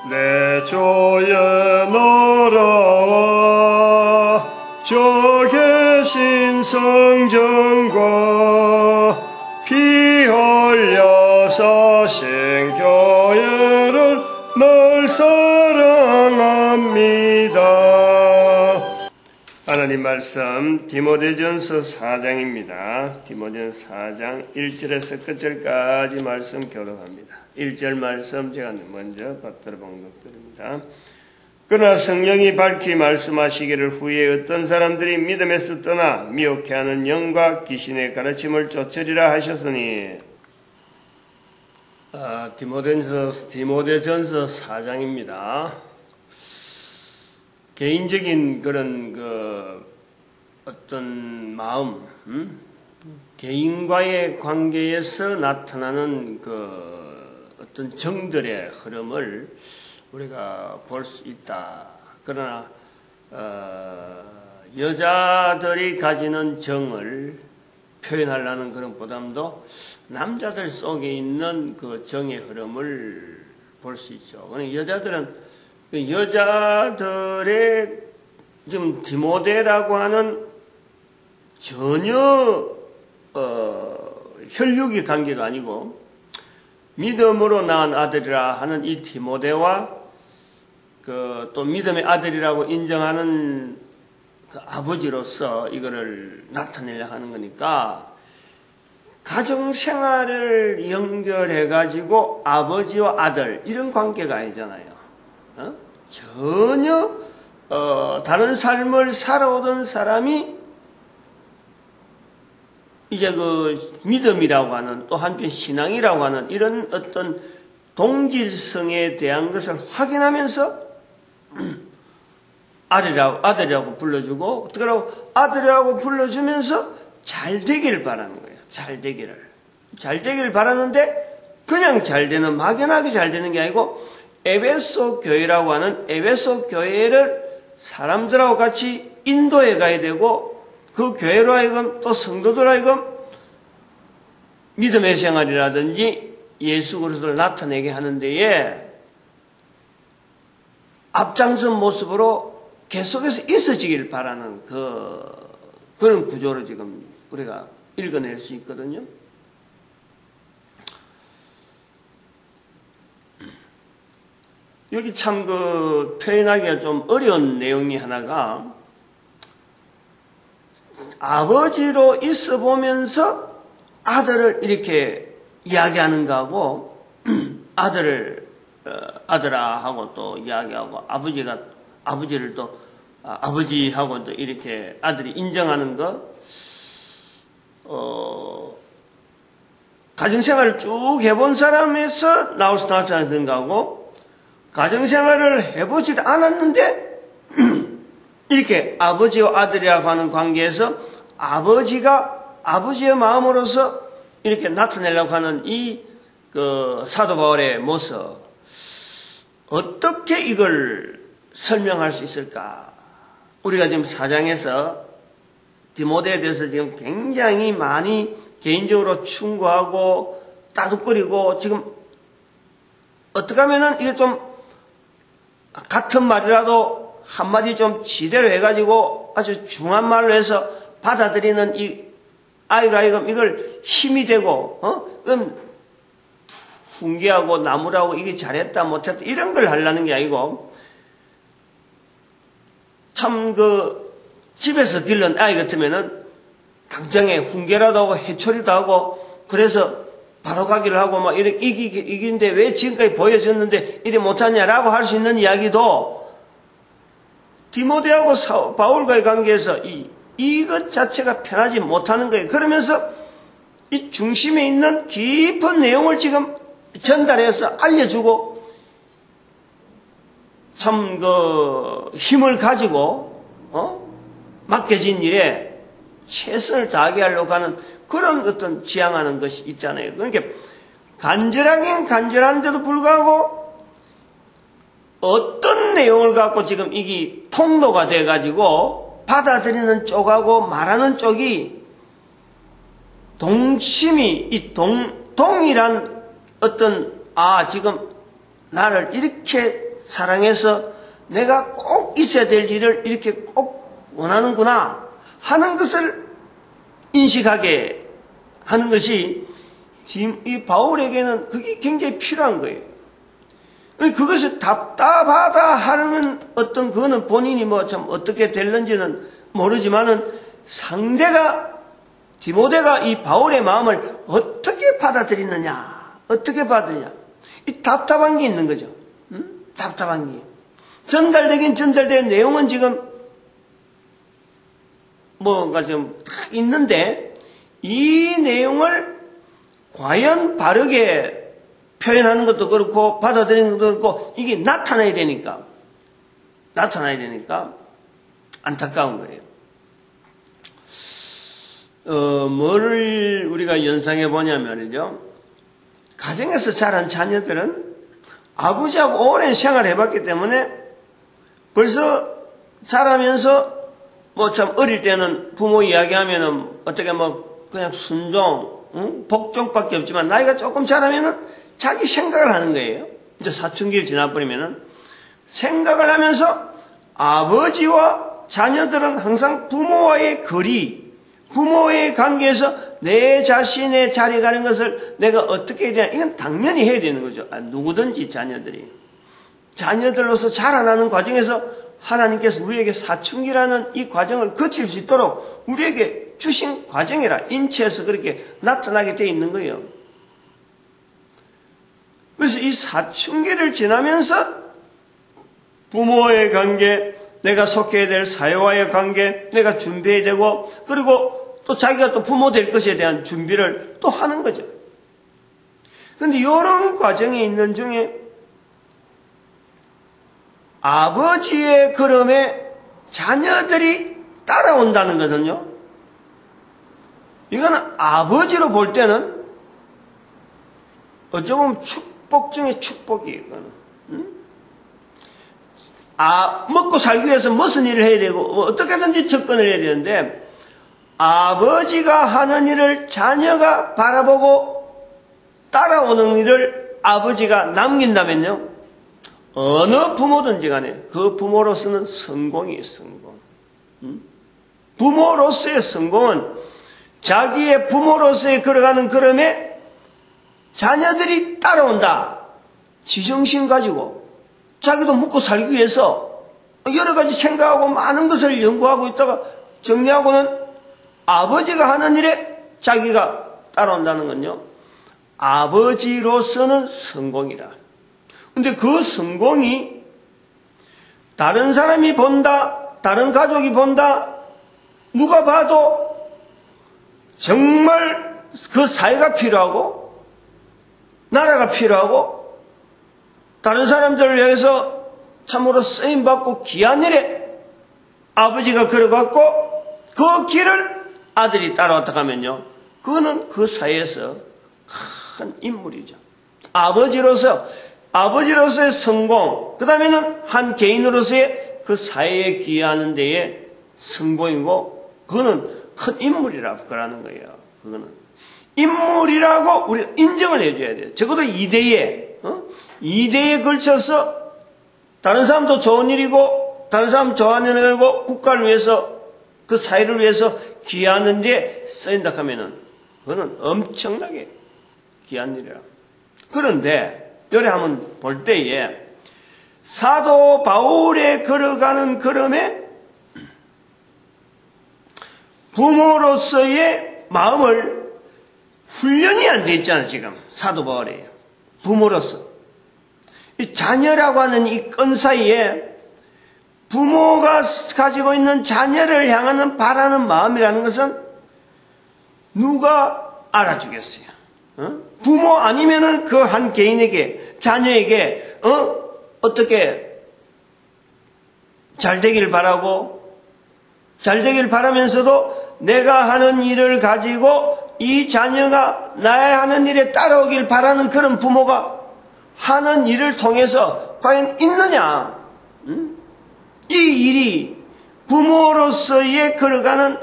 내 주의 나라와 주 계신 성전과 피 흘려 사신 교회를 늘 사랑합니다. 하나님 말씀 디모데전서 4장입니다. 디모데전서 4장 1절에서 끝절까지 말씀 교독합니다. 1절 말씀 제가 먼저 받들어 봉독드립니다. 그러나 성령이 밝히 말씀하시기를 후에 어떤 사람들이 믿음에서 떠나 미혹해하는 영과 귀신의 가르침을 쫓으리라 하셨으니, 디모데전서 4장입니다. 개인적인 그런 어떤 마음, 개인과의 관계에서 나타나는 어떤 정들의 흐름을 우리가 볼 수 있다. 그러나 여자들이 가지는 정을 표현하려는 그런 보담도 남자들 속에 있는 그 정의 흐름을 볼 수 있죠. 그러니까 여자들의 지금 디모데라고 하는 전혀 혈육의 관계가 아니고 믿음으로 낳은 아들이라 하는 이 디모데와 또 믿음의 아들이라고 인정하는 그 아버지로서 이거를 나타내려 하는 거니까, 가정생활을 연결해가지고 아버지와 아들 이런 관계가 아니잖아요. 전혀 다른 삶을 살아오던 사람이 이제 그 믿음이라고 하는, 또 한편 신앙이라고 하는 이런 어떤 동질성에 대한 것을 확인하면서 아들이라고 불러주고, 그러고 아들이라고 불러주면서 잘 되기를 바라는 거예요. 잘 되기를 바라는데, 그냥 잘 되는, 막연하게 잘 되는 게 아니고, 에베소 교회라고 하는 에베소 교회를 사람들하고 같이 인도해 가야 되고, 그 교회로 하여금, 또 성도들 하여금 믿음의 생활이라든지 예수 그리스도를 나타내게 하는 데에 앞장선 모습으로 계속해서 있어지길 바라는 그런 구조로 지금 우리가 읽어낼 수 있거든요. 여기 참 표현하기가 좀 어려운 내용이 하나가, 아버지로 있어 보면서 아들을 이렇게 이야기하는 거하고, 아들아 하고 또 이야기하고, 아버지를 또 아버지하고 또 이렇게 아들이 인정하는 거, 가정생활을 쭉 해본 사람에서 나타나는 거하고, 가정생활을 해보지도 않았는데 이렇게 아버지와 아들이라고 하는 관계에서 아버지가 아버지의 마음으로서 이렇게 나타내려고 하는 이 사도 바울의 모습, 어떻게 이걸 설명할 수 있을까? 우리가 지금 4장에서 디모데에 대해서 지금 굉장히 많이 개인적으로 충고하고 따둑거리고, 지금 어떻게 하면은 이게 좀 같은 말이라도 한마디 좀 지대로 해가지고 아주 중한 말로 해서 받아들이는 이 아이로 하여금 이걸 힘이 되고, 그럼 훈계하고 나무라고 이게 잘했다 못했다 이런 걸 하려는 게 아니고, 참 집에서 길른 아이 같으면은 당장에 훈계라도 하고 해초리도 하고, 그래서 바로 가기를 하고 막 이렇게 이기는데 왜 지금까지 보여줬는데 이래 못하냐라고 할 수 있는 이야기도, 디모데하고 바울과의 관계에서 이것 자체가 편하지 못하는 거예요. 그러면서 이 중심에 있는 깊은 내용을 지금 전달해서 알려주고, 참 힘을 가지고 맡겨진 일에 최선을 다하게 하려고 하는 그런 어떤 지향하는 것이 있잖아요. 그러니까 간절하긴 간절한데도 불구하고 어떤 내용을 갖고 지금 이게 통로가 돼가지고 받아들이는 쪽하고 말하는 쪽이 동심이 동일한 어떤 지금 나를 이렇게 사랑해서 내가 꼭 있어야 될 일을 이렇게 꼭 원하는구나 하는 것을 인식하게 하는 것이 이 바울에게는 그게 굉장히 필요한 거예요. 그것을 답답하다 하는 어떤 그거는 본인이 뭐 참 어떻게 될는지는 모르지만은 상대가 디모데가 이 바울의 마음을 어떻게 받아들이느냐, 어떻게 받느냐, 이 답답한 게 있는 거죠. 답답한 게 전달되긴 전달된 내용은 지금 뭔가 좀 딱 있는데 이 내용을 과연 바르게 표현하는 것도 그렇고 받아들이는 것도 그렇고 이게 나타나야 되니까 안타까운 거예요. 뭐를 우리가 연상해 보냐면요, 가정에서 자란 자녀들은 아버지하고 오랜 생활을 해봤기 때문에 벌써 자라면서 뭐 참 어릴 때는 부모 이야기하면은 어떻게 뭐 그냥 순종, 복종밖에 없지만 나이가 조금 자라면은 자기 생각을 하는 거예요. 이제 사춘기를 지나버리면은 생각을 하면서 아버지와 자녀들은 항상 부모와의 거리, 부모의 관계에서 내 자신의 자리에 가는 것을 내가 어떻게 해야 되냐. 이건 당연히 해야 되는 거죠. 누구든지 자녀들로서 자라나는 과정에서 하나님께서 우리에게 사춘기라는 이 과정을 거칠 수 있도록 우리에게 주신 과정이라 인체에서 그렇게 나타나게 되어 있는 거예요. 그래서 이 사춘기를 지나면서 부모와의 관계, 내가 속해야 될 사회와의 관계, 내가 준비해야 되고, 그리고 또 자기가 또 부모 될 것에 대한 준비를 또 하는 거죠. 그런데 이런 과정에 있는 중에 아버지의 걸음에 자녀들이 따라온다는 거거든요. 이거는 아버지로 볼 때는 어쩌 보면 축복 중에 축복이에요. 먹고 살기 위해서 무슨 일을 해야 되고 어떻게든지 접근을 해야 되는데 아버지가 하는 일을 자녀가 바라보고 따라오는 일을 아버지가 남긴다면요, 어느 부모든지 간에 그 부모로서는 성공이에요. 성공. 부모로서의 성공은 자기의 부모로서의 걸어가는 걸음에 자녀들이 따라온다. 지정신 가지고 자기도 먹고 살기 위해서 여러 가지 생각하고 많은 것을 연구하고 있다가 정리하고는 아버지가 하는 일에 자기가 따라온다는 건요, 아버지로서는 성공이라. 근데 그 성공이 다른 사람이 본다, 다른 가족이 본다, 누가 봐도 정말 그 사회가 필요하고 나라가 필요하고 다른 사람들을 위해서 참으로 쓰임받고 귀한 일에 아버지가 걸어갔고 그 길을 아들이 따라왔다 하면요, 그거는 그 사회에서 큰 인물이죠. 아버지로서의 성공, 그 다음에는 한 개인으로서의 그 사회에 기여하는 데에 성공이고, 그거는 큰 인물이라고 그러는 거예요. 그거는 인물이라고 우리가 인정을 해줘야 돼요. 적어도 2대에 걸쳐서 다른 사람도 좋은 일이고 다른 사람 좋아하는 일이고 국가를 위해서 그 사회를 위해서 기여하는 데 쓰인다 하면은 그거는 엄청나게 귀한 일이라. 그런데 요래 한번 볼 때에 사도 바울의 걸어가는 걸음에 부모로서의 마음을 훈련이 안 돼 있잖아. 지금 사도 바울이에요. 부모로서 이 자녀라고 하는 이 끈 사이에 부모가 가지고 있는 자녀를 향하는 바라는 마음이라는 것은 누가 알아주겠어요? 부모 아니면은 그 한 개인에게, 자녀에게 어떻게 잘 되길 바라고, 잘 되길 바라면서도 내가 하는 일을 가지고 이 자녀가 나의 하는 일에 따라오길 바라는 그런 부모가 하는 일을 통해서 과연 있느냐? 이 일이 부모로서의 걸어가는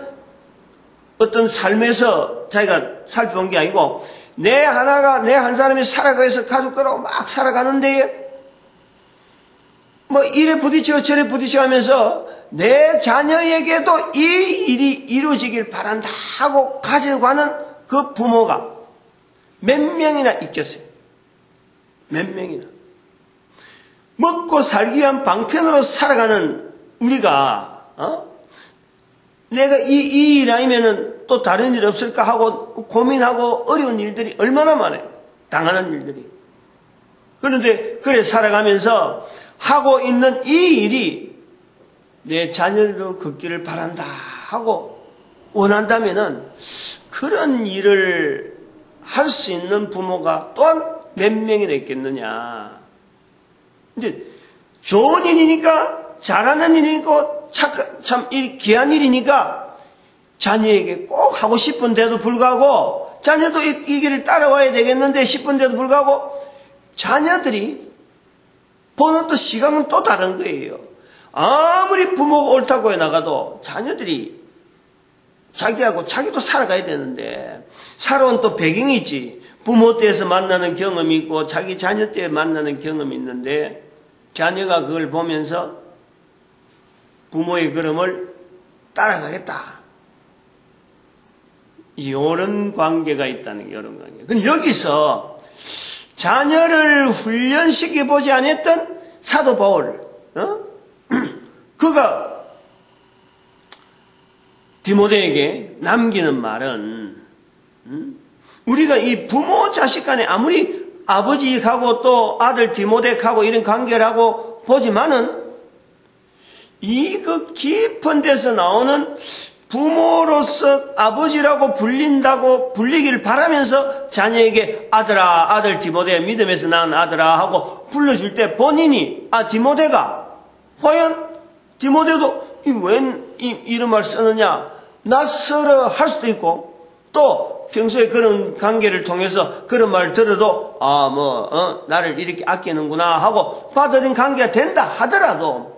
어떤 삶에서 자기가 살펴본 게 아니고 내 한 사람이 살아가서 가족들하고 막 살아가는데 뭐 이래 부딪히고 저래 부딪히고 하면서 내 자녀에게도 이 일이 이루어지길 바란다 하고 가져가는 그 부모가 몇 명이나 있겠어요. 몇 명이나. 먹고 살기 위한 방편으로 살아가는 우리가 내가 이 일 아니면은 또 다른 일 없을까 하고 고민하고 어려운 일들이 얼마나 많아요. 당하는 일들이. 그런데 그래 살아가면서 하고 있는 이 일이 내 자녀들도 걷기를 바란다 하고 원한다면은 그런 일을 할 수 있는 부모가 또한 몇 명이나 있겠느냐. 근데 좋은 일이니까 잘하는 일이니까 참 귀한 일이니까 자녀에게 꼭 하고 싶은데도 불구하고 자녀도 이 길을 따라와야 되겠는데 싶은데도 불구하고 자녀들이 보는 또 시각은 또 다른 거예요. 아무리 부모가 옳다고 해나가도 자녀들이 자기도 살아가야 되는데 살아온 또 배경이 있지. 부모 때에서 만나는 경험이 있고 자기 자녀 때 만나는 경험이 있는데 자녀가 그걸 보면서 부모의 걸음을 따라가겠다. 이런 관계가 있다는 게 이런 관계. 근데 여기서 자녀를 훈련시켜 보지 않았던 사도 바울, 그가 디모데에게 남기는 말은 우리가 이 부모 자식 간에 아무리 아버지하고 또 아들 디모데하고 이런 관계를 하고 보지만은 이 그 깊은 데서 나오는 부모로서 아버지라고 불리기를 바라면서 자녀에게 아들아, 아들 디모데, 믿음에서 낳은 아들아 하고 불러줄 때 본인이 디모데가 과연 디모데도 웬 이름을 쓰느냐 낯설어 할 수도 있고 또 평소에 그런 관계를 통해서 그런 말을 들어도 나를 이렇게 아끼는구나 하고 받아들인 관계가 된다 하더라도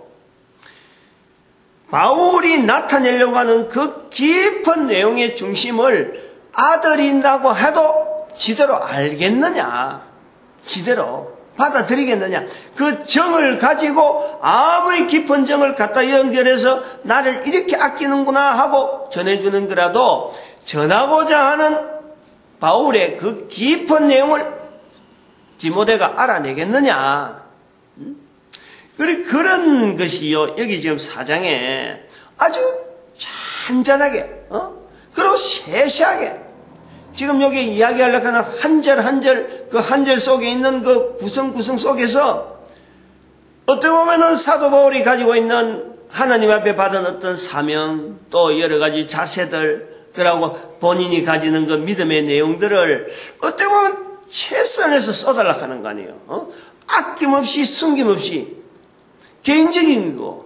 바울이 나타내려고 하는 그 깊은 내용의 중심을 아들인다고 해도 지대로 알겠느냐, 지대로 받아들이겠느냐. 그 정을 가지고 아무리 깊은 정을 갖다 연결해서 나를 이렇게 아끼는구나 하고 전해주는 거라도 전하고자 하는 바울의 그 깊은 내용을 디모데가 알아내겠느냐. 그런 것이요. 여기 지금 4장에 아주 잔잔하게, 그리고 세세하게 지금 여기 이야기하려고 하는 한 절 한 절, 그 한 절 속에 있는 그 구성 속에서 어떻게 보면은 사도 바울이 가지고 있는 하나님 앞에 받은 어떤 사명, 또 여러 가지 자세들, 그러고 본인이 가지는 그 믿음의 내용들을 어떻게 보면 최선에서 써달라고 하는 거 아니에요. 아낌없이 숨김없이 개인적인 거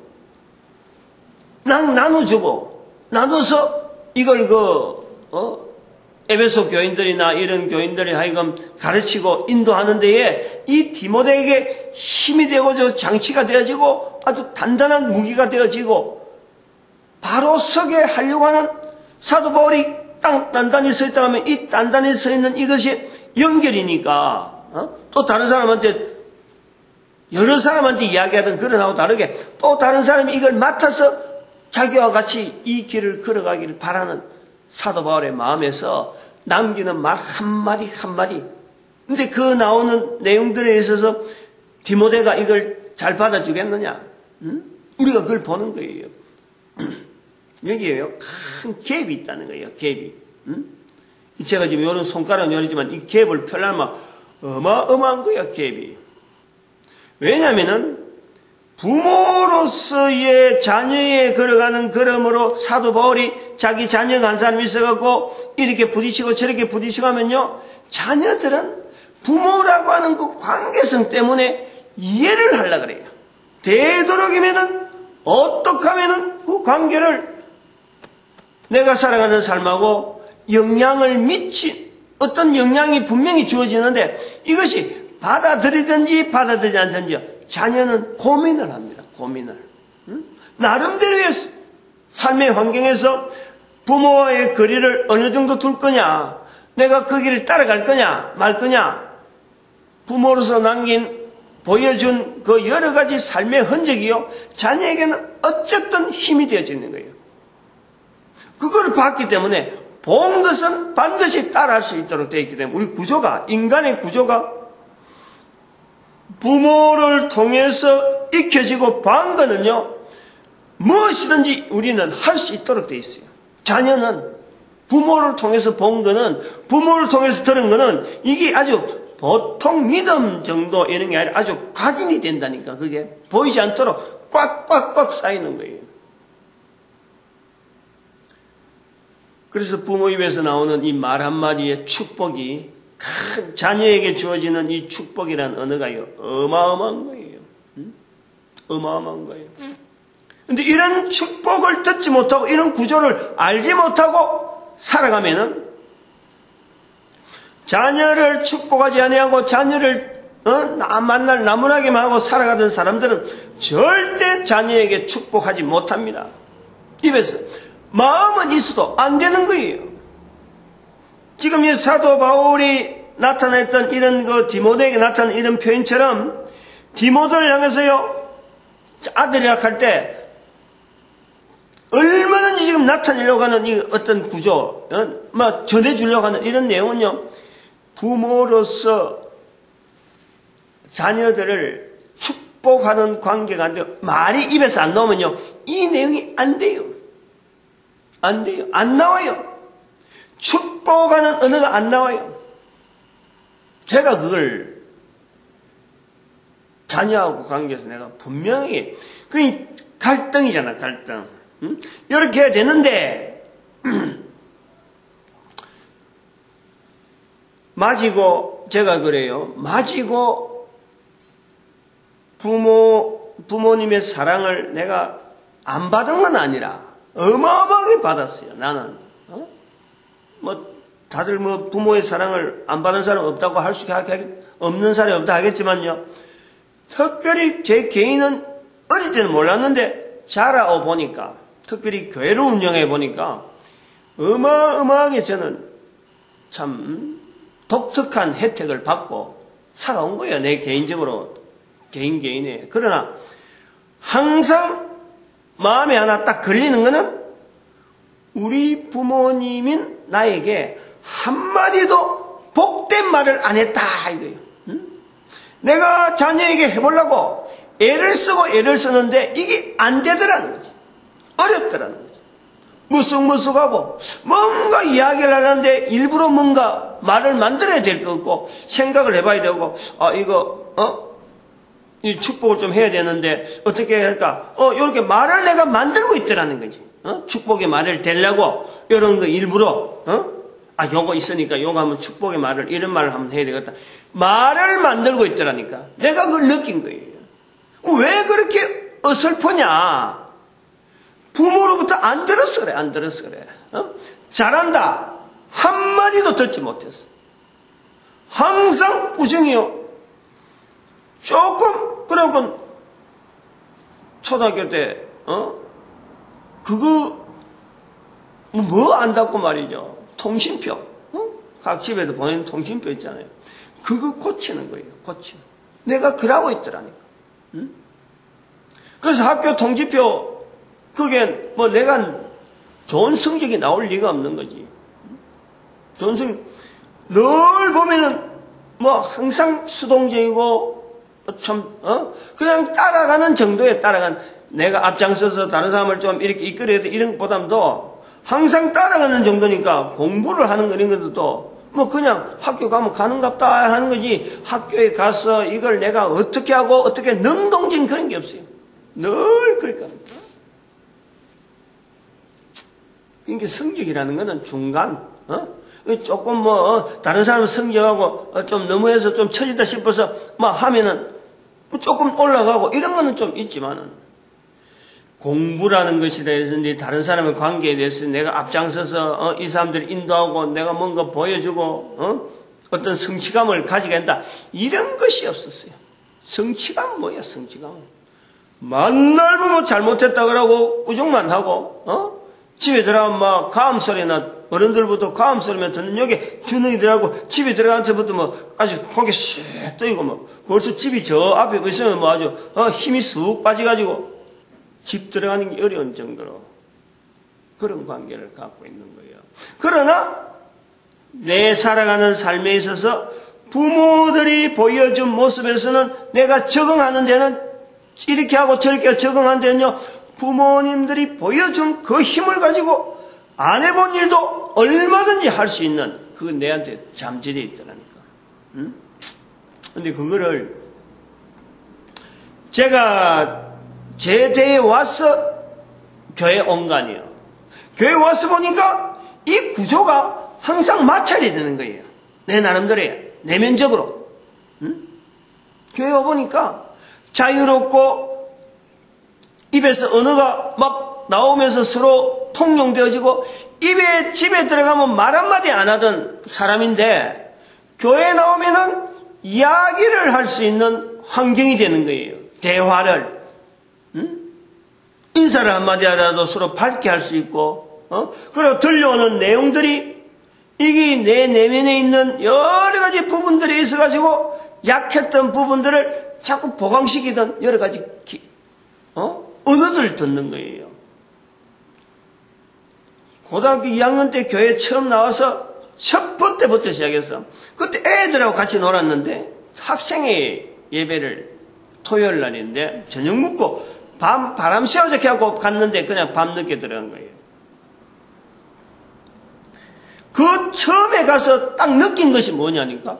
나눠주고 나눠서 이걸 에베소 교인들이나 이런 교인들이 하여금 가르치고 인도하는 데에 이 디모데에게 힘이 되어져 장치가 되어지고 아주 단단한 무기가 되어지고 바로 서게 하려고 하는 사도 바울이 단단히 서 있다 하면 이 단단히 서 있는 이것이 연결이니까 또 다른 사람한테 여러 사람한테 이야기하던 그런하고 다르게 또 다른 사람이 이걸 맡아서 자기와 같이 이 길을 걸어가기를 바라는 사도 바울의 마음에서 남기는 말 한마디 한마디. 근데 그 나오는 내용들에 있어서 디모데가 이걸 잘 받아주겠느냐? 우리가 그걸 보는 거예요. 여기에요. 큰 갭이 있다는 거예요. 갭이. 제가 지금 이런 손가락은 열리지만 이 갭을 펴려면 어마어마한 거야. 갭이. 왜냐하면은 부모로서의 자녀에 걸어가는 걸음으로 사도 바울이 자기 자녀가 한 사람이 있어갖고 이렇게 부딪히고 저렇게 부딪히고 하면요, 자녀들은 부모라고 하는 그 관계성 때문에 이해를 하려고 그래요. 되도록이면은 어떻게 하면은 그 관계를 내가 살아가는 삶하고 영향을 미친 어떤 영향이 분명히 주어지는데 이것이 받아들이든지 받아들이지 않든지 자녀는 고민을 합니다. 고민을. 나름대로의 삶의 환경에서 부모와의 거리를 어느 정도 둘 거냐, 내가 그 길을 따라갈 거냐 말 거냐, 부모로서 남긴 보여준 그 여러 가지 삶의 흔적이요, 자녀에게는 어쨌든 힘이 되어지는 거예요. 그걸 봤기 때문에 본 것은 반드시 따라할 수 있도록 되어 있기 때문에 우리 구조가, 인간의 구조가 부모를 통해서 익혀지고 본 거는요, 무엇이든지 우리는 할 수 있도록 되어 있어요. 자녀는 부모를 통해서 본 거는, 부모를 통해서 들은 거는 이게 아주 보통 믿음 정도 이런 게 아니라 아주 각인이 된다니까. 그게 보이지 않도록 꽉꽉꽉 쌓이는 거예요. 그래서 부모 입에서 나오는 이 말 한마디의 축복이, 자녀에게 주어지는 이 축복이라는 언어가요, 어마어마한 거예요. 어마어마한 거예요. 근데 이런 축복을 듣지 못하고 이런 구조를 알지 못하고 살아가면은 자녀를 축복하지 아니하고 자녀를 만날 나무라기만 하고 살아가던 사람들은 절대 자녀에게 축복하지 못합니다. 입에서 마음은 있어도 안 되는 거예요. 지금 이 사도 바울이 나타냈던 이런 그 디모데에게 나타난 이런 표현처럼 디모데를 향해서요, 아들이라 할 때 얼마든지 지금 나타내려고 하는 이 어떤 구조, 전해주려고 하는 이런 내용은요, 부모로서 자녀들을 축복하는 관계가 안 돼요. 말이 입에서 안 나오면요, 이 내용이 안 돼요. 안 돼요. 안 나와요. 축복하는 언어가 안 나와요. 제가 그걸 자녀하고 관계에서 내가 분명히, 그게 갈등이잖아, 갈등. 응? 이렇게 해야 되는데, 맞이고, 제가 그래요. 맞이고, 부모님의 사랑을 내가 안 받은 건 아니라, 어마어마하게 받았어요, 나는. 다들 부모의 사랑을 안 받은 사람 없다고 할 수, 없는 사람이 없다 하겠지만요. 특별히 제 개인은 어릴 때는 몰랐는데, 자라오 보니까, 특별히 교회를 운영해 보니까, 어마어마하게 저는 참 독특한 혜택을 받고 살아온 거예요. 내 개인적으로, 개인에. 그러나, 항상 마음에 하나 딱 걸리는 거는, 우리 부모님인 나에게 한마디도 복된 말을 안 했다, 이거예요. 응? 내가 자녀에게 해보려고 애를 쓰는데 이게 안 되더라는 거지. 어렵더라는 거지. 무쑥무쑥하고 뭔가 이야기를 하는데 일부러 뭔가 말을 만들어야 될 것 같고 생각을 해봐야 되고, 이 축복을 좀 해야 되는데 어떻게 해야 할까? 이렇게 말을 내가 만들고 있더라는 거지. 축복의 말을 되려고 이런 거 일부러 요거 있으니까 요거 하면 축복의 말을, 이런 말을 하면 해야 되겠다. 말을 만들고 있더라니까. 내가 그걸 느낀 거예요. 왜 그렇게 어설프냐? 부모로부터 안 들었어 그래, 안 들었어 그래. 잘한다. 한마디도 듣지 못했어. 항상 우정이요. 조금, 그러니까, 초등학교 때, 그거, 뭐 안다고 말이죠. 통신표. 각 집에도 보내는 통신표 있잖아요. 그거 고치는 거예요, 고치는. 내가 그러고 있더라니까. 그래서 학교 통지표, 그게 내가 좋은 성적이 나올 리가 없는 거지. 좋은 성적, 늘 보면은, 항상 수동적이고, 그냥 따라가는 정도에 따라가는, 내가 앞장서서 다른 사람을 좀 이렇게 이끌어야 돼, 이런 것보다도 항상 따라가는 정도니까 공부를 하는 거 이런 것도 그냥 학교 가면 가는갑다 하는 거지, 학교에 가서 이걸 내가 어떻게 하고 어떻게 능동적인 그런 게 없어요. 늘 그러니까. 그러니까 성적이라는 거는 중간, 조금 다른 사람 성적하고 좀 너무해서 좀 처지다 싶어서 하면은 조금 올라가고 이런 거는 좀 있지만은, 공부라는 것에 대해서 다른 사람의 관계에 대해서 내가 앞장서서 이 사람들을 인도하고 내가 뭔가 보여주고 어떤 성취감을 가지게 한다, 이런 것이 없었어요. 성취감 뭐야, 성취감? 만날 보면 잘못했다 그러고 꾸중만 하고 집에 들어가면 가음 소리나 어른들부터 과음 소리만 듣는 여기 주둥이들하고 집에 들어가면서부터 뭐 아주 고개 쑥 떠이고 뭐 벌써 집이 저 앞에 있으면 뭐 아주 힘이 쑥 빠져가지고 집 들어가는 게 어려운 정도로 그런 관계를 갖고 있는 거예요. 그러나 내 살아가는 삶에 있어서 부모들이 보여준 모습에서는 내가 적응하는 데는 이렇게 하고 저렇게 적응하는 데는요, 부모님들이 보여준 그 힘을 가지고 안 해본 일도 얼마든지 할 수 있는 그거 내한테 잠재되어 있더라니까. 근데 그거를 제가 제 대에 와서 교회 온 거 아니에요. 교회 와서 보니까 이 구조가 항상 마찰이 되는 거예요. 내 나름대로예요. 내면적으로. 교회 와보니까 자유롭고 입에서 언어가 막 나오면서 서로 통용되어지고 집에 들어가면 말 한마디 안 하던 사람인데 교회에 나오면은 이야기를 할 수 있는 환경이 되는 거예요. 대화를. 인사를 한마디 하라도 서로 밝게 할 수 있고, 그리고 들려오는 내용들이 이게 내 내면에 있는 여러 가지 부분들이 있어가지고 약했던 부분들을 자꾸 보강시키던 여러 가지 언어들을 듣는 거예요. 고등학교 2학년 때 교회 처음 나와서 첫 번째부터 시작해서 그때 애들하고 같이 놀았는데 학생회 예배를 토요일 날인데 저녁 먹고 바람 쐬어저게 하고 갔는데 그냥 밤늦게 들어간 거예요. 그 처음에 가서 딱 느낀 것이 뭐냐니까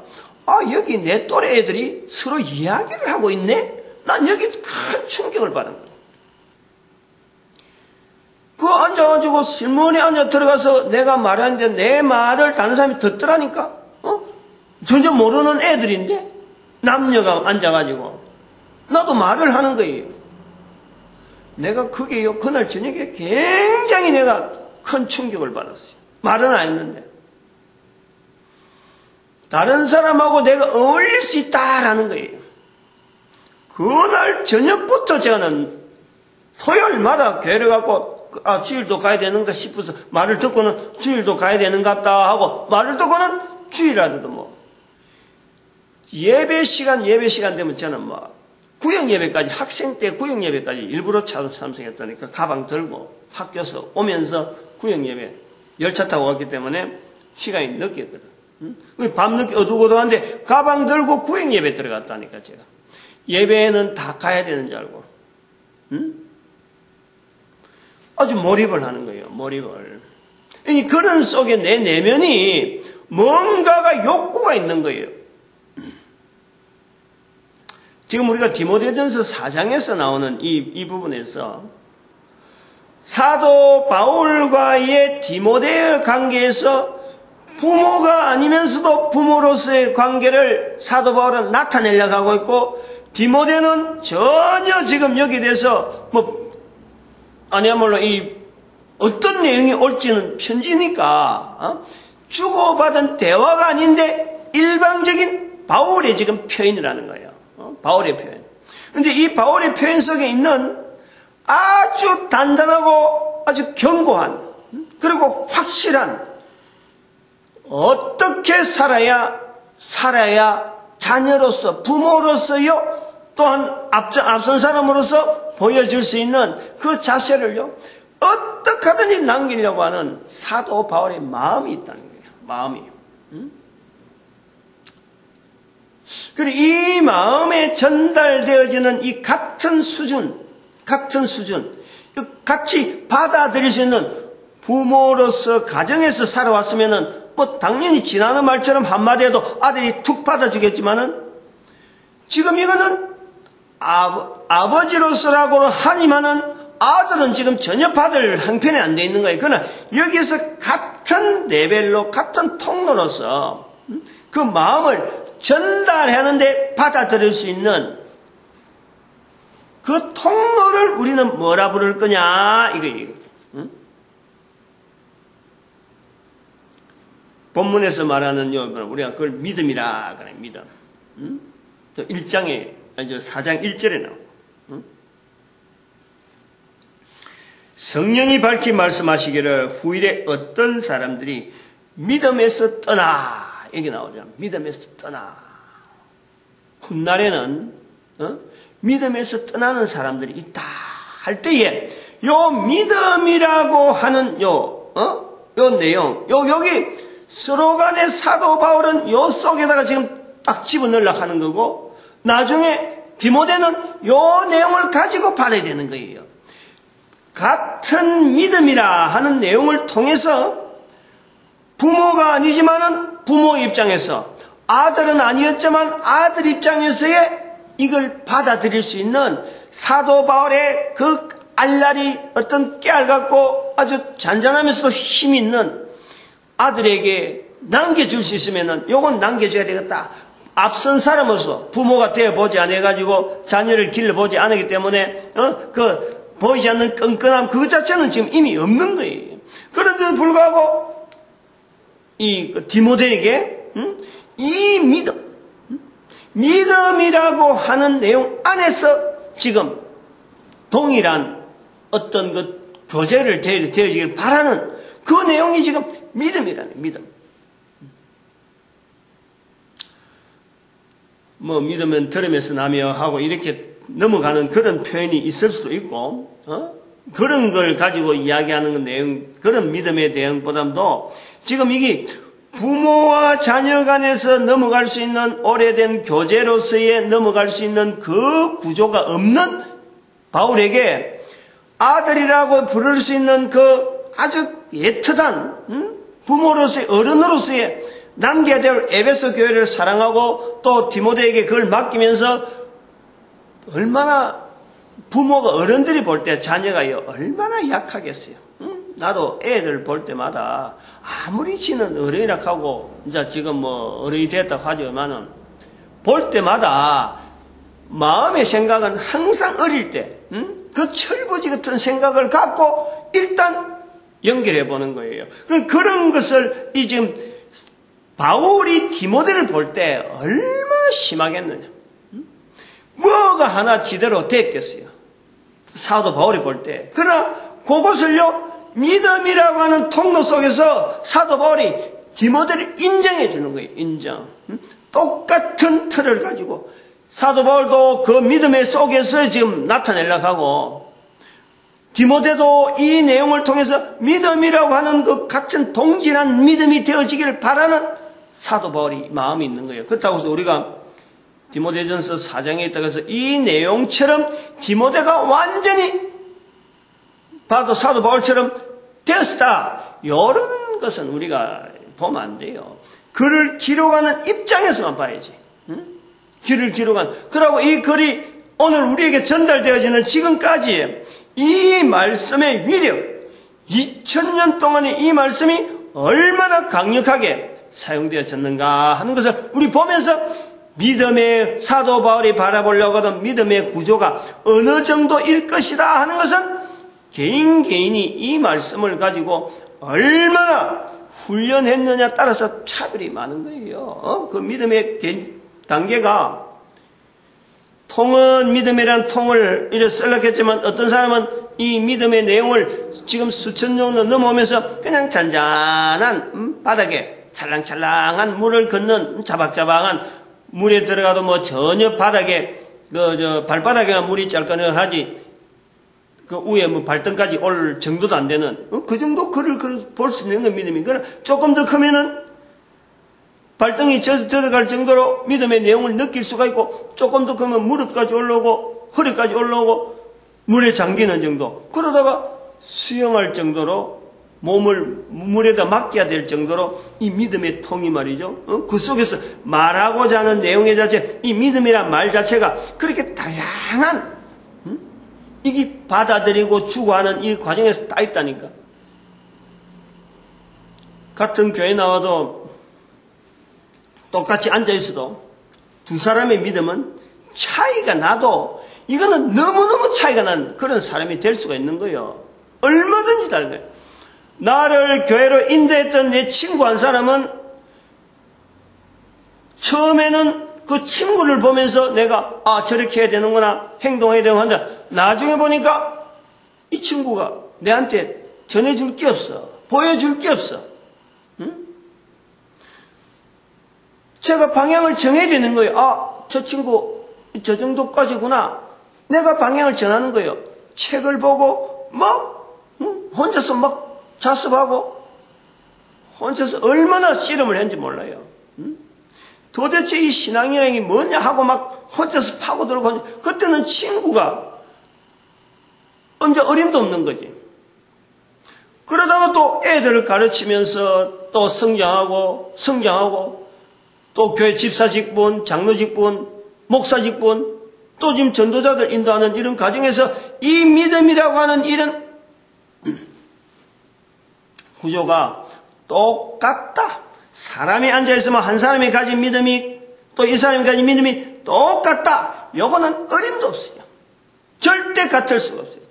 여기 내 또래 애들이 서로 이야기를 하고 있네? 난 여기 큰 충격을 받은 거예요. 그 앉아가지고 실문에 앉아 들어가서 내가 말하는데 내 말을 다른 사람이 듣더라니까. 전혀 모르는 애들인데 남녀가 앉아가지고 나도 말을 하는 거예요. 내가 그게요 그날 저녁에 굉장히 내가 큰 충격을 받았어요. 말은 안 했는데 다른 사람하고 내가 어울릴 수 있다라는 거예요. 그날 저녁부터 저는 토요일마다 교회를 갖고 주일도 가야 되는가 싶어서 말을 듣고는 주일도 가야 되는가 같다 하고 말을 듣고는 주일하고도 뭐 예배 시간 되면 저는 뭐 구역 예배까지 학생 때 구역 예배까지 일부러 참석했다니까 가방 들고 학교에서 오면서 구역 예배 열차 타고 왔기 때문에 시간이 늦게거든. 밤늦게 어둑어둑한데 가방 들고 구역 예배 들어갔다니까 제가 예배에는 다 가야 되는 줄 알고 아주 몰입을 하는 거예요. 몰입을. 그런 속에 내 내면이 뭔가가 욕구가 있는 거예요. 지금 우리가 디모데전서 4장에서 나오는 이 부분에서 사도 바울과의 디모데의 관계에서 부모가 아니면서도 부모로서의 관계를 사도 바울은 나타내려고 하고 있고 디모데는 전혀 지금 여기에 대해서 아니야말로 어떤 내용이 올지는 편지니까 주고받은 대화가 아닌데 일방적인 바울의 지금 표현이라는 거예요. 바울의 표현. 그런데 이 바울의 표현 속에 있는 아주 단단하고 아주 견고한 그리고 확실한 어떻게 살아야 자녀로서 부모로서요 또한 앞선 사람으로서 보여줄 수 있는 그 자세를요 어떻게 하든지 남기려고 하는 사도 바울의 마음이 있다는 거예요. 마음이. 그리고 이 마음에 전달되어지는 이 같은 수준, 같이 받아들일 수 있는 부모로서 가정에서 살아왔으면은 당연히 지나는 말처럼 한마디 해도 아들이 툭 받아주겠지만은 지금 이거는 아버지로서라고는 하지만은 아들은 지금 전혀 받을 형편이 안 돼 있는 거예요. 그러나 여기서 같은 레벨로 같은 통로로서 그 마음을 전달하는데 받아들일 수 있는 그 통로를 우리는 뭐라 부를 거냐 이거예요. 본문에서 말하는 우리가 그걸 믿음이라 그래. 믿음. 1장에 4장 1절에 나오고 성령이 밝히 말씀하시기를 후일에 어떤 사람들이 믿음에서 떠나, 여기 나오잖아. 믿음에서 떠나. 훗날에는 믿음에서 떠나는 사람들이 있다 할 때에 요 믿음이라고 하는 요 내용, 여기 서로 간의 사도 바울은 요 속에다가 지금 딱 집어넣으려고 하는 거고, 나중에 디모데는 요 내용을 가지고 받아야 되는 거예요. 같은 믿음이라 하는 내용을 통해서 부모가 아니지만은 부모 입장에서, 아들은 아니었지만 아들 입장에서의 이걸 받아들일 수 있는 사도 바울의 그 알랄이 어떤 깨알 같고 아주 잔잔하면서도 힘 있는 아들에게 남겨줄 수 있으면은 요건 남겨줘야 되겠다. 앞선 사람으로서 부모가 되어보지 않아가지고 자녀를 길러보지 않았기 때문에 그 보이지 않는 끈끈함 그것 자체는 지금 이미 없는 거예요. 그런데도 불구하고 이 디모데에게 이 믿음이라고 하는 내용 안에서 지금 동일한 어떤 그 교제를 되어지길 바라는 그 내용이 지금 믿음이라는 믿음. 뭐 믿으면 들으면서 나며 하고 이렇게 넘어가는 그런 표현이 있을 수도 있고, 그런 걸 가지고 이야기하는 내용, 그런 믿음의 내용보다도 지금 이게 부모와 자녀 간에서 넘어갈 수 있는 오래된 교제로서의 넘어갈 수 있는 그 구조가 없는 바울에게 아들이라고 부를 수 있는 그 아주 애틋한 부모로서의 어른으로서의 남겨야 될 에베소 교회를 사랑하고 또 디모데에게 그걸 맡기면서 얼마나 부모가 어른들이 볼 때 자녀가 얼마나 약하겠어요. 나도 애를 볼 때마다 아무리 지는 어른이라 하고 이제 지금 뭐 어른이 됐다고 하지만은 볼 때마다 마음의 생각은 항상 어릴 때 그 철부지 같은 생각을 갖고 일단 연결해 보는 거예요. 그런 것을 이 지금 바울이 디모데를 볼 때 얼마나 심하겠느냐. 뭐가 하나 지대로 됐겠어요. 사도 바울이 볼 때. 그러나 그것을요 믿음이라고 하는 통로 속에서 사도 바울이 디모데를 인정해 주는 거예요. 인정. 똑같은 틀을 가지고 사도 바울도 그 믿음의 속에서 지금 나타내려고 하고 디모데도 이 내용을 통해서 믿음이라고 하는 그 같은 동질한 믿음이 되어지기를 바라는 사도 바울이 마음이 있는 거예요. 그렇다고 해서 우리가 디모데전서 4장에 있다고 해서 이 내용처럼 디모데가 완전히 봐도 사도 바울처럼 되었다. 이런 것은 우리가 보면 안 돼요. 글을 기록하는 입장에서만 봐야지. 글을 기록한. 그러고 이 글이 오늘 우리에게 전달되어지는 지금까지 이 말씀의 위력, 2000년 동안의 이 말씀이 얼마나 강력하게 사용되어졌는가 하는 것을 우리 보면서 믿음의 사도 바울이 바라보려고 하던 믿음의 구조가 어느 정도일 것이다 하는 것은 개인이 이 말씀을 가지고 얼마나 훈련했느냐 따라서 차별이 많은 거예요. 그 믿음의 단계가 통은 믿음이란 통을 이렇게 썰락했지만 어떤 사람은 이 믿음의 내용을 지금 수천 정도 넘어오면서 그냥 잔잔한 바닥에 찰랑찰랑한 물을 걷는 자박자박한 물에 들어가도 뭐 전혀 바닥에 발바닥에나 물이 짤거나하지 그 위에 뭐 발등까지 올 정도도 안 되는 그 정도 글을 볼 수 있는 건 믿음이. 그러나 조금 더 크면은 발등이 들어갈 정도로 믿음의 내용을 느낄 수가 있고 조금 더 크면 무릎까지 올라오고 허리까지 올라오고 물에 잠기는 정도. 그러다가 수영할 정도로 몸을 물에다 맡겨야 될 정도로 이 믿음의 통이 말이죠. 그 속에서 말하고자 하는 내용의 자체, 이 믿음이란 말 자체가 그렇게 다양한 이게 받아들이고 추구하는 이 과정에서 다 있다니까. 같은 교회 나와도 똑같이 앉아있어도 두 사람의 믿음은 차이가 나도 이거는 너무너무 차이가 난 그런 사람이 될 수가 있는 거예요. 얼마든지 다른 거예요. 나를 교회로 인도했던 내 친구 한 사람은 처음에는 그 친구를 보면서 내가 저렇게 해야 되는구나 행동해야 되는구나 나중에 보니까 이 친구가 내한테 전해줄 게 없어. 보여줄 게 없어. 응? 제가 방향을 정해야 되는 거예요. 아, 저 친구 저 정도까지구나. 내가 방향을 정하는 거예요. 책을 보고 혼자서 막 자습하고 혼자서 얼마나 씨름을 했는지 몰라요. 도대체 이 신앙이라는 게 뭐냐 하고 막 혼자서 파고들고, 그때는 친구가 언제 어림도 없는 거지. 그러다가 또 애들을 가르치면서 또 성장하고 또 교회 집사직분, 장로직분, 목사직분, 또 지금 전도자들 인도하는 이런 과정에서 이 믿음이라고 하는 이런 구조가 똑같다. 사람이 앉아있으면 한 사람이 가진 믿음이 또 이 사람이 가진 믿음이 똑같다. 요거는 어림도 없어요. 절대 같을 수가 없어요.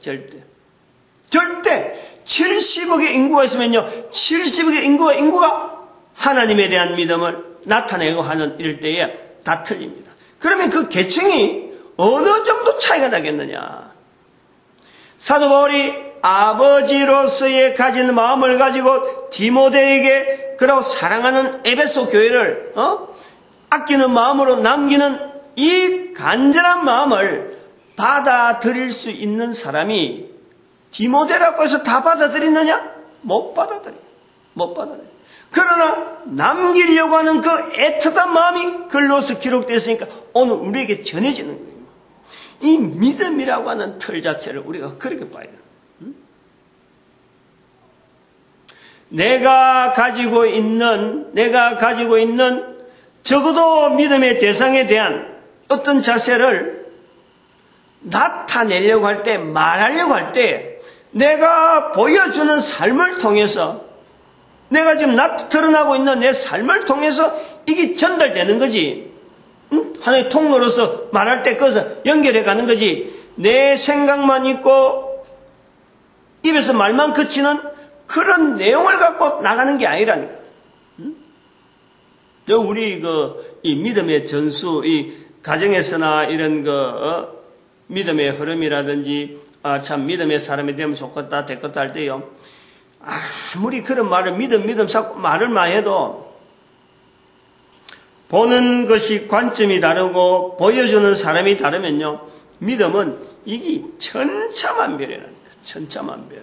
절대 70억의 인구가 있으면요, 70억의 인구가 하나님에 대한 믿음을 나타내고 하는 이럴 때에 다 틀립니다. 그러면 그 계층이 어느 정도 차이가 나겠느냐. 사도 바울이 아버지로서의 가진 마음을 가지고 디모데에게 그리고 사랑하는 에베소 교회를 아끼는 마음으로 남기는 이 간절한 마음을 받아들일 수 있는 사람이 디모데라고 해서 다 받아들이느냐? 못 받아들여. 그러나 남기려고 하는 그 애틋한 마음이 글로서 기록되었으니까 오늘 우리에게 전해지는 거예요. 이 믿음이라고 하는 틀 자체를 우리가 그렇게 봐야 돼요. 내가 가지고 있는 적어도 믿음의 대상에 대한 어떤 자세를 나타내려고 할 때, 말하려고 할 때 내가 보여주는 삶을 통해서, 내가 지금 드러나고 있는 내 삶을 통해서 이게 전달되는 거지. 하나의 통로로서 말할 때 그것을 연결해 가는 거지. 내 생각만 있고 입에서 말만 그치는 그런 내용을 갖고 나가는 게 아니라니까. 우리 이 믿음의 전수, 이 가정에서나 이런 믿음의 흐름이라든지, 참 믿음의 사람이 되면 좋겠다, 됐겠다 할 때요, 아무리 그런 말을 믿음 자꾸 말을 많이 해도 보는 것이 관점이 다르고 보여주는 사람이 다르면요, 믿음은 이게 천차만별이라니까. 천차만별.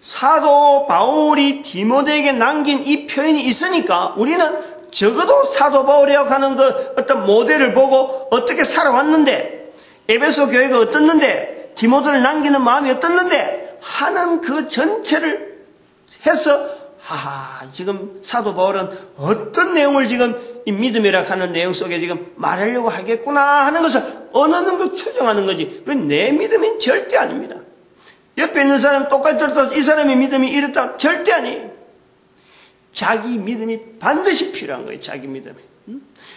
사도 바울이 디모데에게 남긴 이 표현이 있으니까 우리는 적어도 사도 바울이라고 하는 그 어떤 모델을 보고 어떻게 살아왔는데, 에베소 교회가 어떻는데, 디모데를 남기는 마음이 어떻는데 하는 그 전체를 해서 지금 사도 바울은 어떤 내용을 지금 이 믿음이라 하는 내용 속에 지금 말하려고 하겠구나 하는 것을 어느 정도 추정하는 거지. 그건 내 믿음은 절대 아닙니다. 옆에 있는 사람 똑같이 들어서 이 사람의 믿음이 이렇다, 절대 아니에요. 자기 믿음이 반드시 필요한 거예요. 자기 믿음이.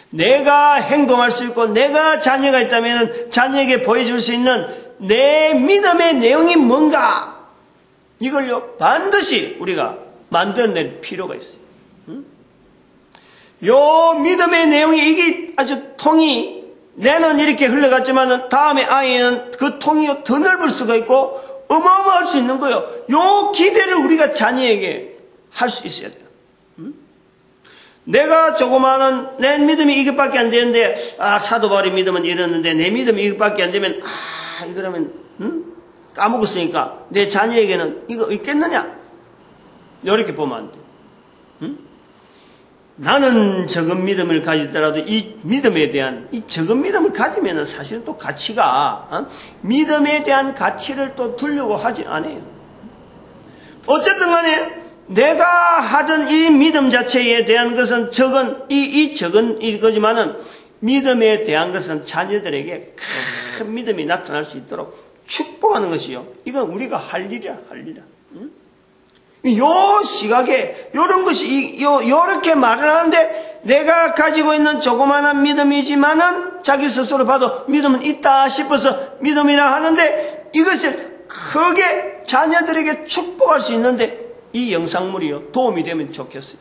내가 행동할 수 있고 내가 자녀가 있다면 자녀에게 보여줄 수 있는 내 믿음의 내용이 뭔가, 이걸요 반드시 우리가 만들어낼 필요가 있어요. 요 믿음의 내용이 이게 아주 통이, 내는 이렇게 흘러갔지만 다음에 아이는 그 통이 더 넓을 수가 있고 어마어마할 수 있는 거예요. 요 기대를 우리가 자녀에게 할 수 있어야 돼요. 내가 조그마한 내 믿음이 이것밖에 안 되는데, 사도 바울의 믿음은 이랬는데 내 믿음이 이것밖에 안 되면 이러면 까먹었으니까 내 자녀에게는 이거 있겠느냐? 이렇게 보면 안 돼. 나는 적은 믿음을 가지더라도 이 믿음에 대한, 이 적은 믿음을 가지면 사실은 또 가치가, 믿음에 대한 가치를 또 두려고 하지 않아요. 어쨌든 간에 내가 하던 이 믿음 자체에 대한 것은 적은 이거지만은 믿음에 대한 것은 자녀들에게 큰 믿음이 나타날 수 있도록 축복하는 것이요. 이건 우리가 할 일이야. 요 시각에 요런 것이 요렇게 말을 하는데, 내가 가지고 있는 조그마한 믿음이지만은 자기 스스로 봐도 믿음은 있다 싶어서 믿음이라 하는데, 이것을 크게 자녀들에게 축복할 수 있는데 이 영상물이요 도움이 되면 좋겠어요.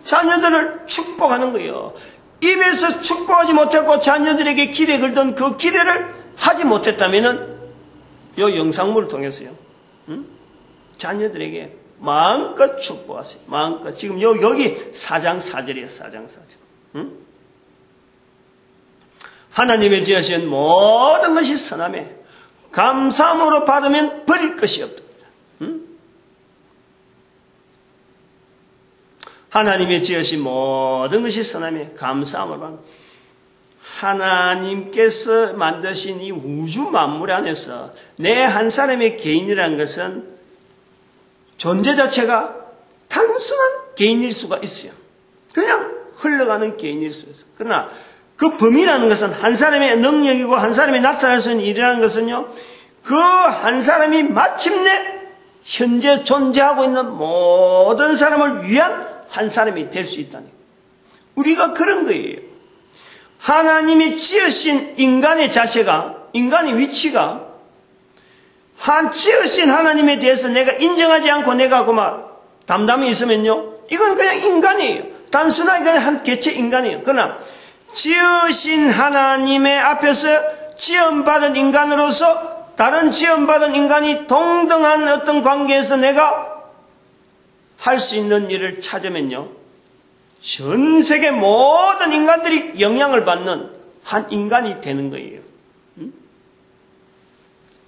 자녀들을 축복하는 거예요. 입에서 축복하지 못했고 자녀들에게 기대 걸던 그 기대를 하지 못했다면은 요 영상물을 통해서요. 자녀들에게 마음껏 축복하세요. 마음껏. 지금 여기 4장 4절이에요. 4장 4절. 하나님의 지으신 모든 것이 선하며 감사함으로 받으면 버릴 것이 없다. 하나님의 지으신 모든 것이 선하며 감사함으로 받으면 하나님께서 만드신 이 우주 만물 안에서 내 한 사람의 개인이라는 것은 존재 자체가 단순한 개인일 수가 있어요. 그냥 흘러가는 개인일 수 있어요. 그러나 그 범위라는 것은 한 사람의 능력이고 한 사람이 나타날 수 있는 일이라는 것은요, 그 한 사람이 마침내 현재 존재하고 있는 모든 사람을 위한 한 사람이 될 수 있다니. 우리가 그런 거예요. 하나님이 지으신 인간의 자세가, 인간의 위치가 지으신 하나님에 대해서 내가 인정하지 않고 내가 막 담담히 있으면요, 이건 그냥 인간이에요. 단순하게 그냥 한 개체 인간이에요. 그러나 지으신 하나님의 앞에서 지음받은 인간으로서 다른 지음받은 인간이 동등한 어떤 관계에서 내가 할 수 있는 일을 찾으면요, 전 세계 모든 인간들이 영향을 받는 한 인간이 되는 거예요.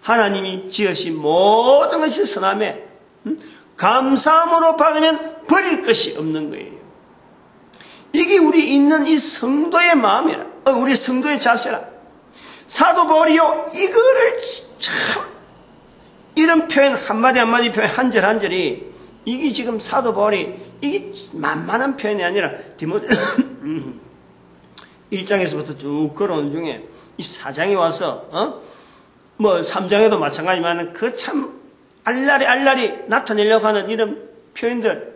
하나님이 지으신 모든 것이 선하며 감사함으로 받으면 버릴 것이 없는 거예요. 이게 우리 있는 이 성도의 마음이라, 우리 성도의 자세라. 사도 바울이요, 이거를 참, 이런 표현 한마디 한마디 표현 한 절 한 절이, 이게 지금 사도 바울이 이게 만만한 표현이 아니라 디모데 1장에서부터 쭉 걸어온 중에 이 4장에 와서 뭐 3장에도 마찬가지지만 그 참 알라리 나타내려고 하는 이런 표현들,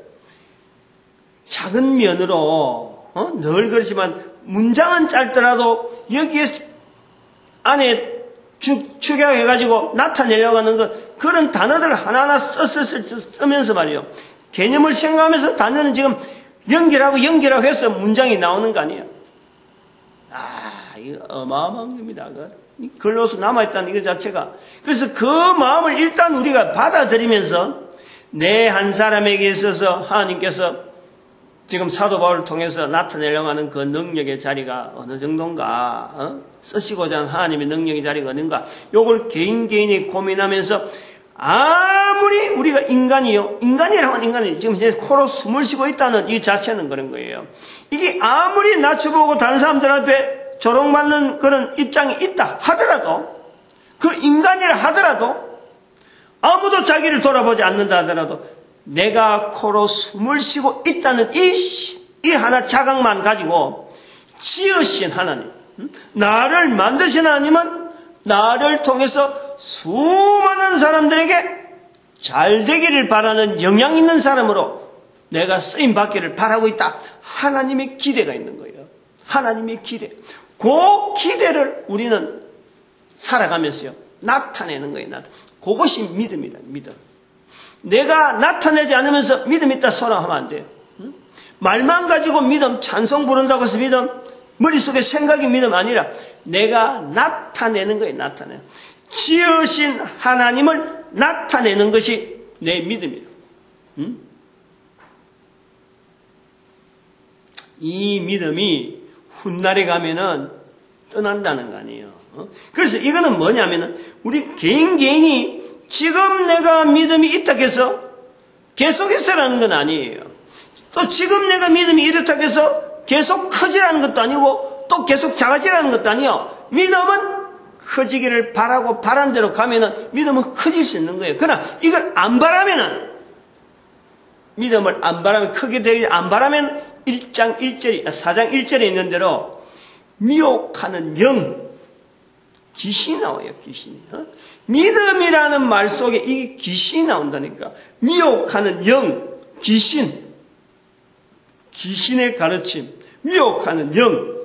작은 면으로 늘 그렇지만 문장은 짧더라도 여기에 안에 축약해가지고 나타내려고 하는 것, 그런 단어들을 하나하나 쓰면서 말이에요. 개념을 생각하면서 단어는 지금 연결하고 해서 문장이 나오는 거 아니에요. 이거 어마어마한 겁니다. 글로서 남아있다는 이거 자체가. 그래서 그 마음을 일단 우리가 받아들이면서 내 한 사람에게 있어서 하나님께서 지금 사도 바울을 통해서 나타내려고 하는 그 능력의 자리가 어느 정도인가, 쓰시고자 하는 하나님의 능력의 자리가 어딘가, 요걸 개인이 고민하면서 아무리 우리가 인간이라면 인간이 지금 이제 코로 숨을 쉬고 있다는 이 자체는 그런 거예요. 이게 아무리 낮춰보고 다른 사람들 앞에 조롱받는 그런 입장이 있다 하더라도, 그 인간이라 하더라도, 아무도 자기를 돌아보지 않는다 하더라도 내가 코로 숨을 쉬고 있다는 이 하나 자각만 가지고 지으신 하나님, 나를 만드신 하나님은 나를 통해서 수많은 사람들에게 잘 되기를 바라는 영향 있는 사람으로 내가 쓰임 받기를 바라고 있다. 하나님의 기대가 있는 거예요. 하나님의 기대. 그 기대를 우리는 살아가면서요, 나타내는 거예요. 그것이 믿음이다. 믿음. 내가 나타내지 않으면서 믿음 있다 소리하면 안 돼요. 말만 가지고 믿음, 찬송 부른다고 해서 믿음, 머릿속에 생각이 믿음 아니라 내가 나타내는 거예요. 나타내는. 지으신 하나님을 나타내는 것이 내 믿음이에요. 이 믿음이 훗날에 가면은 떠난다는 거 아니에요. 그래서 이거는 뭐냐면은 우리 개인이 지금 내가 믿음이 있다 해서 계속 있으라는 건 아니에요. 또 지금 내가 믿음이 이렇다 해서 계속 커지라는 것도 아니고 또 계속 작아지라는 것도 아니에요. 믿음은 커지기를 바라고 바란 대로 가면은 믿음은 커질 수 있는 거예요. 그러나 이걸 안 바라면은, 믿음을 안 바라면, 크게 되지 안 바라면 4장 1절에 있는 대로 미혹하는 영, 귀신이 나와요. 귀신이. 믿음이라는 말 속에 이 귀신이 나온다니까. 미혹하는 영, 귀신의 가르침, 미혹하는 영.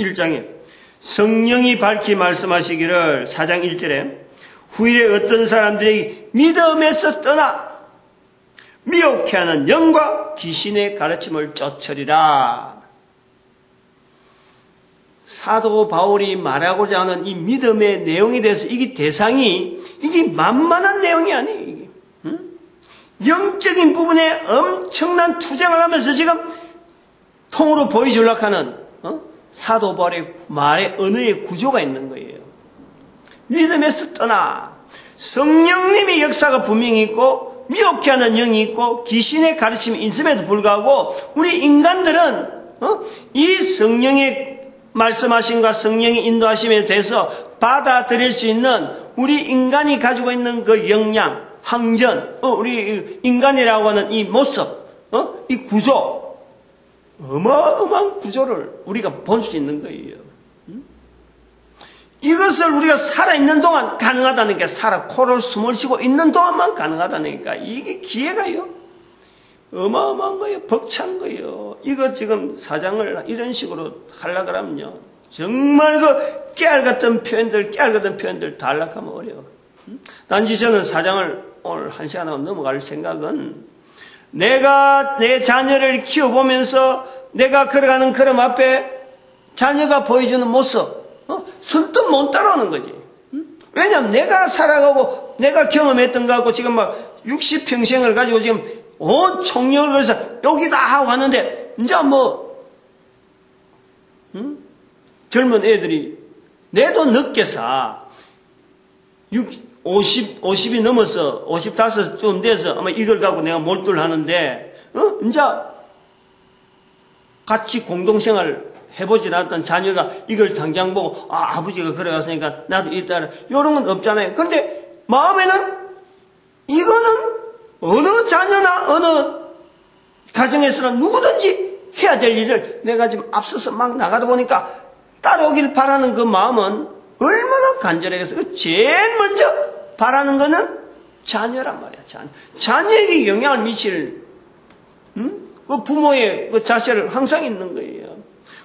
1장에 성령이 밝히 말씀하시기를 4장 1절에 후일에 어떤 사람들이 믿음에서 떠나 미혹해 하는 영과 귀신의 가르침을 쫓으리라. 사도 바울이 말하고자 하는 이 믿음의 내용에 대해서 이게 대상이 이게 만만한 내용이 아니에요. 이게. 영적인 부분에 엄청난 투쟁을 하면서 지금 통으로 보여주려고 하는 사도 바울의 말의 언어의 구조가 있는 거예요. 믿음에서 떠나 성령님의 역사가 분명히 있고 미혹해 하는 영이 있고 귀신의 가르침이 있음에도 불구하고 우리 인간들은 이 성령의 말씀하심과 성령의 인도하심에 대해서 받아들일 수 있는 우리 인간이 가지고 있는 그 역량, 항전, 우리 인간이라고 하는 이 모습, 이 구조, 어마어마한 구조를 우리가 볼 수 있는 거예요. 이것을 우리가 살아있는 동안 가능하다니까, 코를 숨을 쉬고 있는 동안만 가능하다니까, 이게 기회가요. 어마어마한 거예요. 벅찬 거예요. 이거 지금 사장을 이런 식으로 하려고 그러면요. 정말 그 깨알같은 표현들 다 하려고 하면 어려워. 단지 저는 사장을 오늘 1시간 넘어갈 생각은 내가 내 자녀를 키워보면서 내가 걸어가는 걸음 앞에 자녀가 보여주는 모습, 선뜻 못 따라오는 거지. 왜냐하면 내가 살아가고 내가 경험했던 거 하고 지금 막 60평생을 가지고 지금 온 총력을 걸어서 여기다 하고 왔는데 이제 젊은 애들이 내도 늦게 사 50이 넘어서 55쯤 돼서 아마 이걸 갖고 내가 몰두를 하는데 이제 같이 공동생활 해보지 않았던 자녀가 이걸 당장 보고 아버지가 그래갔으니까 나도 이따라 이런 건 없잖아요. 그런데 마음에는 이거는 어느 자녀나 어느 가정에서는 누구든지 해야 될 일을 내가 지금 앞서서 막 나가다 보니까 따라오길 바라는 그 마음은 얼마나 간절하겠어요. 제일 먼저 바라는 거는 자녀란 말이야. 자녀에게 영향을 미칠 그 부모의 그 자세를 항상 있는 거예요.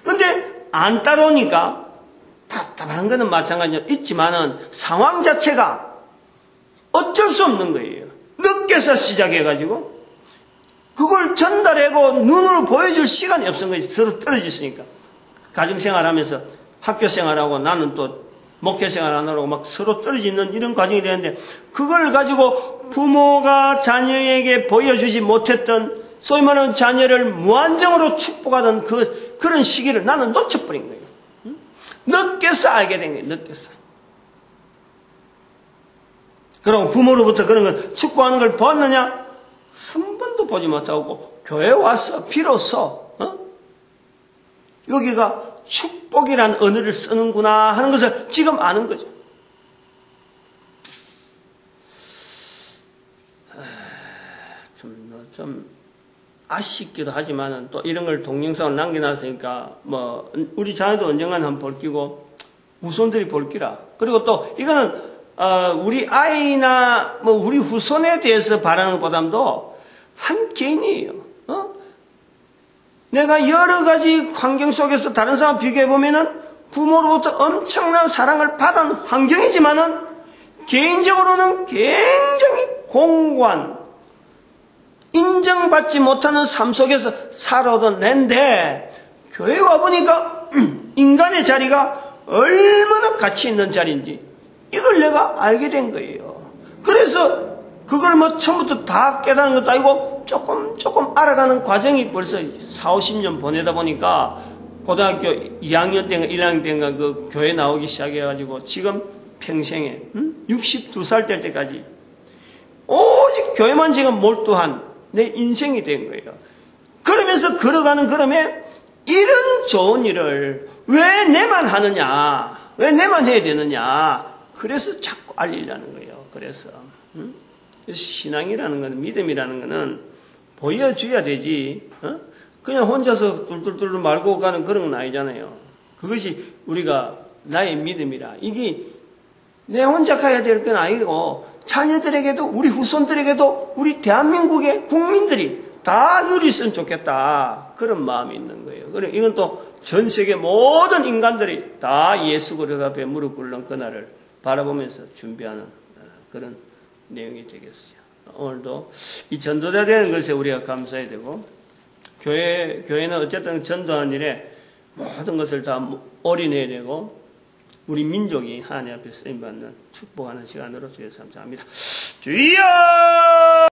근데 안 따라오니까 답답한 거는 마찬가지로 있지만은 상황 자체가 어쩔 수 없는 거예요. 늦게서 시작해가지고 그걸 전달하고 눈으로 보여줄 시간이 없은 거지. 서로 떨어졌으니까. 가정생활하면서 학교생활하고 나는 또 목회생활하느라고 막 서로 떨어지는 이런 과정이 되는데 그걸 가지고 부모가 자녀에게 보여주지 못했던 소위 말하는 자녀를 무한정으로 축복하던 그런 시기를 나는 놓쳐버린 거예요. 늦게서 알게 된 거예요. 늦게서. 그리고 부모로부터 그런 걸 축복하는 걸 보았느냐? 한 번도 보지 못하고 교회 와서 비로소 여기가 축복이라는 언어를 쓰는구나 하는 것을 지금 아는 거죠. 좀 아쉽기도 하지만은 또 이런 걸 동영상을 남겨놨으니까 뭐 우리 자녀도 언젠간 한번 볼 끼고 후손들이 볼 끼라. 그리고 또 이거는 우리 아이나 뭐 우리 후손에 대해서 바라는 것보다도 한 개인이에요. 내가 여러 가지 환경 속에서 다른 사람 비교해 보면은 부모로부터 엄청난 사랑을 받은 환경이지만은 개인적으로는 굉장히 공고한 인정받지 못하는 삶 속에서 살아오던 낸데 교회 와보니까 인간의 자리가 얼마나 가치 있는 자리인지 이걸 내가 알게 된 거예요. 그래서 그걸 뭐 처음부터 다 깨닫는 것도 아니고 조금 알아가는 과정이 벌써 40-50년 보내다 보니까 고등학교 2학년 때인가 1학년 때인가 그 교회 나오기 시작해가지고 지금 평생에 62살 될 때까지 오직 교회만 지금 몰두한 내 인생이 된 거예요. 그러면서 걸어가는 걸음에 이런 좋은 일을 왜 내만 하느냐, 왜 내만 해야 되느냐, 그래서 자꾸 알리려는 거예요. 그래서 신앙이라는 거는, 믿음이라는 거는 보여줘야 되지, 그냥 혼자서 뚫뚫뚫 말고 가는 그런 건 아니잖아요. 그것이 우리가 나의 믿음이라. 이게 내 혼자 가야 될 건 아니고 자녀들에게도 우리 후손들에게도 우리 대한민국의 국민들이 다 누리으면 좋겠다. 그런 마음이 있는 거예요. 그래 이건 또 전 세계 모든 인간들이 다 예수 그리스도 앞에 무릎 꿇는 그날을 바라보면서 준비하는 그런 내용이 되겠어요. 오늘도 이 전도자 되는 것에 우리가 감사해야 되고 교회는 어쨌든 전도하는 일에 모든 것을 다 올인해야 되고 우리 민족이 하나님 앞에 쓰임받는 축복하는 시간으로 주여 감사합니다. 주여!